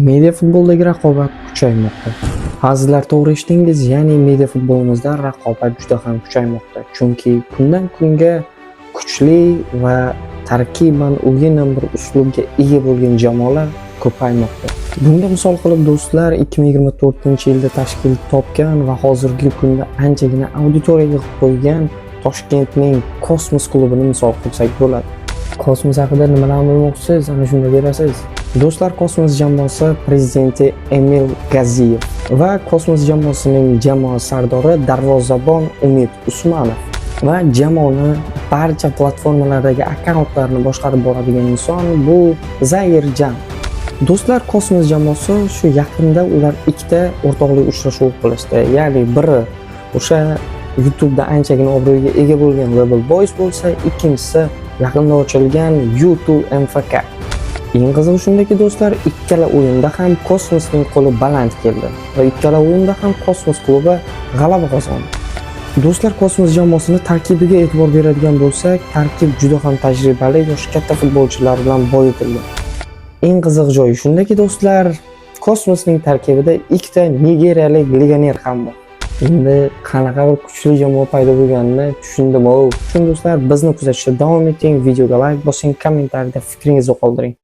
Media futboldagi raqobat kuchaymoqda. Ha, sizlar to'g'ri eshitdingiz, ya'ni media futbolimizda raqobat juda ham kuchaymoqda. Chunki kundan kunga kuchli va tarkiban o'yin bir uslubga ega bo'lgan jamoalar ko'paymoqda. Bunga misol qilib do'stlar 2024-yilda tashkil topgan va hozirgi kunda anchagina auditoriya yig'ib qo'ygan Toshkentning Kosmos klubini misol qilsak bo'ladi. Kosmos haqida nimalarni bilmoqchisiz? Ana shunda berasiz. Do'stlar, Kosmos jamoasi prezidenti Emil Gaziyev va Kosmos jamoasining jamoa sardori darvozabon Umid Usmanov va jamoani barcha platformalardagi akkauntlarni boshqarib boradigan inson bu Zairjan. Do'stlar, Kosmos jamoasi shu yaqinda ular ikkita o'rtoqlik uchrashuv qilishdi. Ya'ni biri o'sha YouTube'da anchagina obro'ga ega bo'lgan Rebel Boys bo'lsa, ikkinchisi yaqinda ochilgan YouTube MFK. Eng qizig'i shundaki do'stlar, ikkala o'yinda ham Kosmosning qo'li baland keldi va ikkala o'yinda ham Kosmos klubi g'alaba qozondi. Do'stlar, Kosmos jamoasini tarkibiga e'tibor beradigan bo'lsak, tarkib juda ham tajribali, yoshi katta futbolchilar bilan boyitilgan. Eng qiziq joyi shundaki do'stlar, Kosmosning tarkibida ikkita nigeriyalik legioner ham bor. Endi qanaqa bir kuchli jamoa paydo bo'lganini tushundim. Shunday do'stlar, bizni kuzatishda davom eting, videoga like bosing, kommentariyada fikringizni qoldiring.